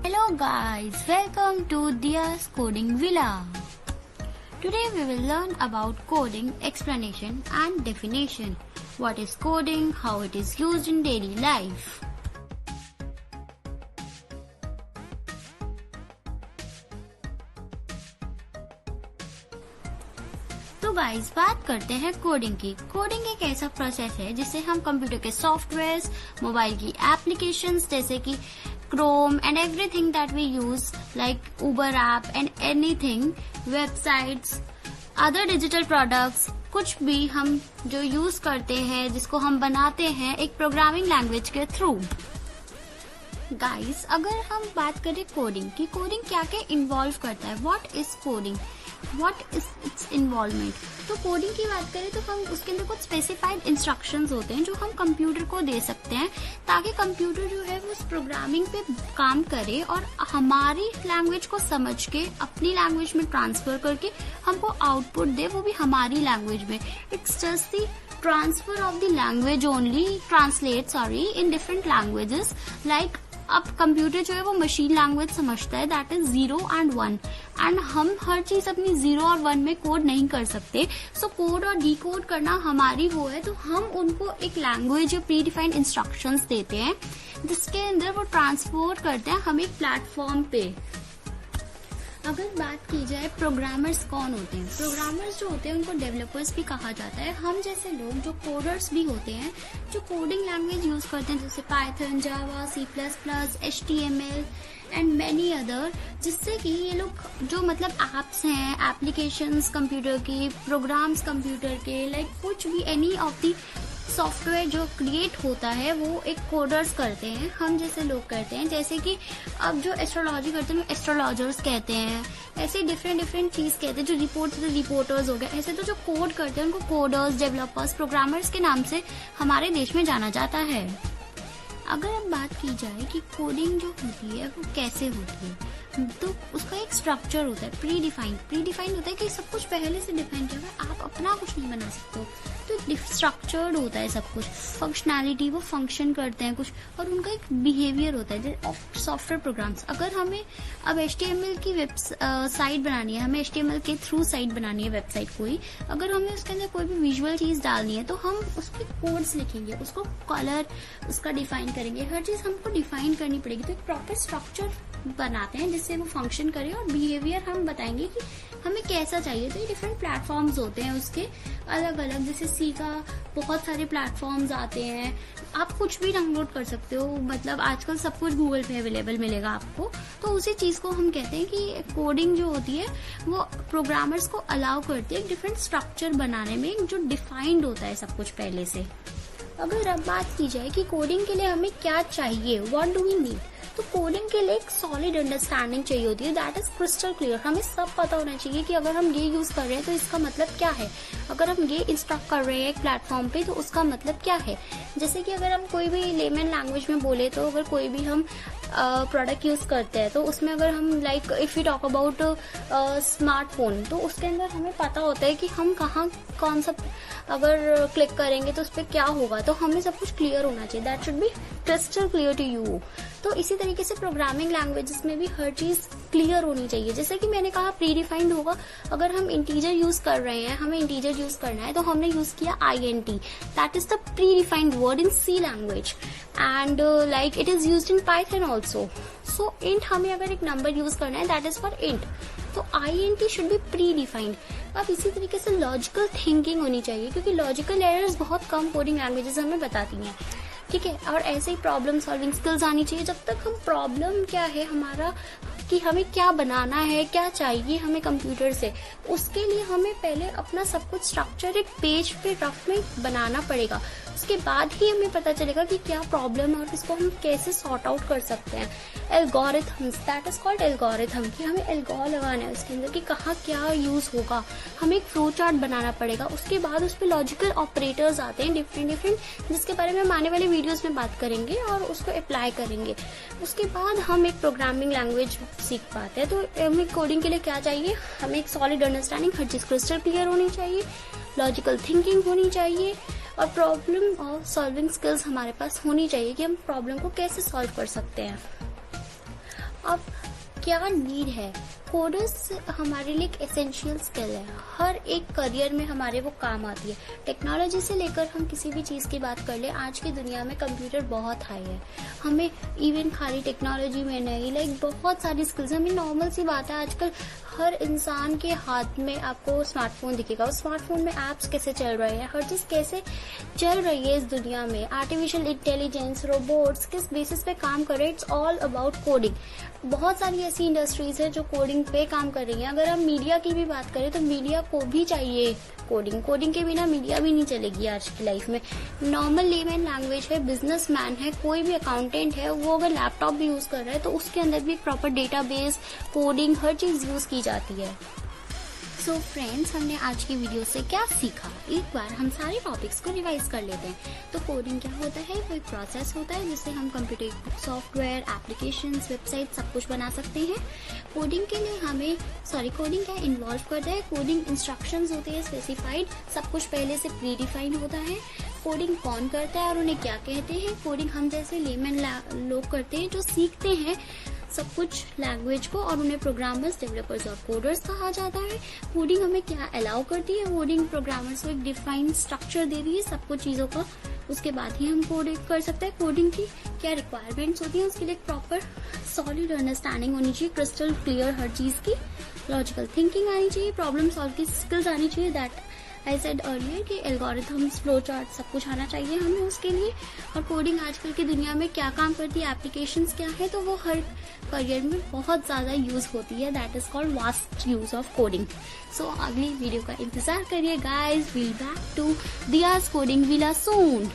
Hello guys, welcome to Dia's Coding Villa. Today we will learn about coding, explanation and definition. What is coding, how it is used in daily life. तो guys बात करते हैं coding की। Coding एक ऐसा process है जिससे हम कंप्यूटर के सॉफ्टवेयर्स, मोबाइल की एप्लीकेशंस जैसे कि Chrome and everything that we use like Uber app and anything, websites, other digital products, कुछ भी हम जो यूज करते हैं, जिसको हम बनाते हैं एक प्रोग्रामिंग लैंग्वेज के थ्रू। गाइस अगर हम बात करें कोडिंग की, कोडिंग क्या क्या इन्वॉल्व करता है, what is coding, what is it's involvement. तो कोडिंग की बात करें तो हम उसके अंदर कुछ स्पेसिफाइड इंस्ट्रक्शंस होते हैं जो हम कंप्यूटर को दे सकते हैं ताकि कंप्यूटर जो है वो उस प्रोग्रामिंग पे काम करे और हमारी लैंग्वेज को समझ के अपनी लैंग्वेज में ट्रांसफर करके हमको आउटपुट दे, वो भी हमारी लैंग्वेज में। It's just the transfer of the language only, translate in different languages. Like अब कंप्यूटर जो है वो मशीन लैंग्वेज समझता है, दैट इज 0 and 1, एंड हम हर चीज अपनी 0 और 1 में कोड नहीं कर सकते। सो कोड और डीकोड करना हमारी वो है, तो हम उनको एक लैंग्वेज या प्री डिफाइंड इंस्ट्रक्शंस देते हैं जिसके अंदर वो ट्रांसफर करते हैं हम एक प्लेटफॉर्म पे। अगर बात की जाए प्रोग्रामर्स कौन होते हैं, प्रोग्रामर्स जो होते हैं उनको डेवलपर्स भी कहा जाता है। हम जैसे लोग जो कोडर्स भी होते हैं, जो कोडिंग लैंग्वेज यूज करते हैं जैसे Python, Java, C++, HTML and many other, जिससे कि ये लोग जो मतलब एप्स हैं, एप्लीकेशंस कंप्यूटर की, प्रोग्राम्स कंप्यूटर के, लाइक कुछ भी एनी ऑफ दी सॉफ्टवेयर जो क्रिएट होता है वो एक कोडर्स करते हैं, हम जैसे लोग करते हैं। जैसे कि अब जो एस्ट्रोलॉजी करते हैं एस्ट्रोलॉजर्स कहते हैं, ऐसे डिफरेंट चीज कहते हैं। जो रिपोर्टर्स हो गए, ऐसे तो जो कोड करते हैं उनको कोडर्स, डेवलपर्स, प्रोग्रामर्स के नाम से हमारे देश में जाना जाता है। अगर अब बात की जाए कि कोडिंग जो होती है वो कैसे होती है, तो उसका एक स्ट्रक्चर होता है, प्री डिफाइंड होता है कि सब कुछ पहले से डिफाइन किया हुआ है, आप अपना कुछ नहीं बना सकते हो। तो स्ट्रक्चर्ड होता है सब कुछ, फंक्शनैलिटी, वो फंक्शन करते हैं कुछ, और उनका एक बिहेवियर होता है। सॉफ्टवेयर प्रोग्राम्स, अगर हमें अब HTML की साइट बनानी है, हमें HTML के थ्रू साइट बनानी है, वेबसाइट कोई, अगर हमें उसके अंदर कोई भी विजुअल चीज डालनी है तो हम उसके कोड्स लिखेंगे, उसको कलर उसका डिफाइन करेंगे, हर चीज हमको डिफाइन करनी पड़ेगी। तो एक प्रॉपर स्ट्रक्चर बनाते हैं जिससे वो फंक्शन करे, और बिहेवियर हम बताएंगे कि हमें कैसा चाहिए। तो ये डिफरेंट प्लेटफॉर्म्स होते हैं उसके अलग अलग, जैसे सी का बहुत सारे प्लेटफॉर्म्स आते हैं, आप कुछ भी डाउनलोड कर सकते हो, मतलब आजकल सब कुछ गूगल पे अवेलेबल मिलेगा आपको। तो उसी चीज को हम कहते हैं कि कोडिंग जो होती है वो प्रोग्रामर्स को अलाउ करती है डिफरेंट स्ट्रक्चर बनाने में, जो डिफाइंड होता है सब कुछ पहले से। अगर अब बात की जाए कि कोडिंग के लिए हमें क्या चाहिए, व्हाट डू वी नीड, तो कोडिंग के लिए एक सॉलिड अंडरस्टैंडिंग चाहिए होती है, दैट इज क्रिस्टल क्लियर। हमें सब पता होना चाहिए कि अगर हम ये यूज कर रहे हैं तो इसका मतलब क्या है, अगर हम ये इंस्ट्रक्ट कर रहे हैं एक प्लेटफॉर्म पे तो उसका मतलब क्या है। जैसे कि अगर हम कोई भी लेमन लैंग्वेज में बोले तो अगर कोई भी हम प्रोडक्ट यूज करते हैं तो उसमें अगर हम like if you talk about smartphone, तो उसके अंदर हमें पता होता है कि हम कहाँ कौन सा अगर क्लिक करेंगे तो उस पर क्या होगा, तो हमें सब कुछ क्लियर होना चाहिए, that should be crystal clear to you. तो इसी तरीके से प्रोग्रामिंग लैंग्वेजेस में भी हर चीज क्लियर होनी चाहिए। जैसे कि मैंने कहा प्री डिफाइंड होगा, अगर हम इंटीजर यूज कर रहे हैं, हमें इंटीजर यूज करना है तो हमने यूज किया INT, that is the pre defined word in C language, and like it is used in Python also. So int, हमें अगर एक नंबर यूज करना है दैट इज फॉर इंट, तो INT should be pre defined. अब इसी तरीके से लॉजिकल थिंकिंग होनी चाहिए, क्योंकि लॉजिकल एरर्स बहुत कम कोडिंग लैंग्वेजेस हमें बताती हैं, ठीक है। और ऐसे ही प्रॉब्लम सॉल्विंग स्किल्स आनी चाहिए। जब तक हम प्रॉब्लम क्या है हमारा, कि हमें क्या बनाना है, क्या चाहिए हमें कंप्यूटर से, उसके लिए हमें पहले अपना सब कुछ स्ट्रक्चर एक पेज पे रफ में बनाना पड़ेगा। उसके बाद ही हमें पता चलेगा कि क्या प्रॉब्लम है और इसको हम कैसे सॉर्ट आउट कर सकते हैं। Algorithms, that is called algorithm, कि हमें एल्गोर लगाना है उसके अंदर कि कहाँ क्या यूज होगा, हमें एक फ्लो चार्ट बनाना पड़ेगा। उसके बाद उस पर लॉजिकल ऑपरेटर्स आते हैं डिफरेंट, जिसके बारे में हम आने वाले वीडियोस में बात करेंगे और उसको अप्लाई करेंगे। उसके बाद हम एक प्रोग्रामिंग लैंग्वेज सीख पाते हैं। तो हमें कोडिंग के लिए क्या चाहिए, हमें एक सॉलिड अंडरस्टैंडिंग, हर चीज क्रिस्टल क्लियर होनी चाहिए, लॉजिकल थिंकिंग होनी चाहिए, और प्रॉब्लम और सॉल्विंग स्किल्स हमारे पास होनी चाहिए कि हम प्रॉब्लम को कैसे सॉल्व कर सकते हैं। अब क्या नीड है, कोडर्स हमारे लिए एक एसेंशियल स्किल है, हर एक करियर में हमारे वो काम आती है। टेक्नोलॉजी से लेकर हम किसी भी चीज़ की बात कर ले, आज की दुनिया में कंप्यूटर बहुत हाई है। हमें इवन खाली टेक्नोलॉजी में नहीं, लाइक बहुत सारी स्किल्स, हमें नॉर्मल सी बात है, आजकल हर इंसान के हाथ में आपको स्मार्टफोन दिखेगा। उस स्मार्टफोन में ऐप्स कैसे चल रहे हैं, हर चीज़ कैसे चल रही है इस दुनिया में, आर्टिफिशियल इंटेलिजेंस, रोबोट्स किस बेसिस पे काम कर रहे हैं, इट्स ऑल अबाउट कोडिंग। बहुत सारी ऐसी इंडस्ट्रीज है जो कोडिंग पे काम कर रही हैं। अगर हम मीडिया की भी बात करें तो मीडिया को भी चाहिए कोडिंग, कोडिंग के बिना मीडिया भी नहीं चलेगी आज की लाइफ में। नॉर्मल लेमैन लैंग्वेज है, बिजनेसमैन है, कोई भी अकाउंटेंट है, वो अगर लैपटॉप भी यूज कर रहा है तो उसके अंदर भी प्रॉपर डेटाबेस, कोडिंग, हर चीज यूज की जाती है। सो फ्रेंड्स, हमने आज की वीडियो से क्या सीखा, एक बार हम सारे टॉपिक्स को रिवाइज कर लेते हैं। तो कोडिंग क्या होता है, वो एक प्रोसेस होता है जिससे हम कंप्यूटर सॉफ्टवेयर, एप्लीकेशंस, वेबसाइट सब कुछ बना सकते हैं। कोडिंग के लिए कोडिंग क्या इन्वॉल्व करता है, कोडिंग इंस्ट्रक्शंस होते हैं स्पेसिफाइड, सब कुछ पहले से प्री डिफाइंड होता है। कोडिंग कौन करता है और उन्हें क्या कहते हैं, कोडिंग हम जैसे लेमैन लोग करते हैं जो सीखते हैं सब कुछ लैंग्वेज को, और उन्हें प्रोग्रामर्स, डेवलपर्स और कोडर्स कहा जाता है। कोडिंग हमें क्या अलाउ करती है, कोडिंग प्रोग्रामर्स को एक डिफाइंड स्ट्रक्चर दे रही है सब कुछ चीजों का, उसके बाद ही हम कोडिंग कर सकते हैं। कोडिंग की क्या रिक्वायरमेंट्स होती है, उसके लिए एक प्रॉपर सॉलिड अंडरस्टैंडिंग होनी चाहिए, क्रिस्टल क्लियर हर चीज की, लॉजिकल थिंकिंग आनी चाहिए, प्रॉब्लम सॉल्व की स्किल्स आनी चाहिए, दैट आई सेड अर्लियर कि एल्गोरिथम्स, फ्लो चार्ट सब कुछ आना चाहिए हमें उसके लिए। और कोडिंग आजकल की दुनिया में क्या काम करती है, एप्लीकेशंस क्या है, तो वो हर करियर में बहुत ज्यादा यूज होती है, that is called waste use of coding. So अगली वीडियो का इंतजार करिए guys, we'll back to Diya's coding villa soon.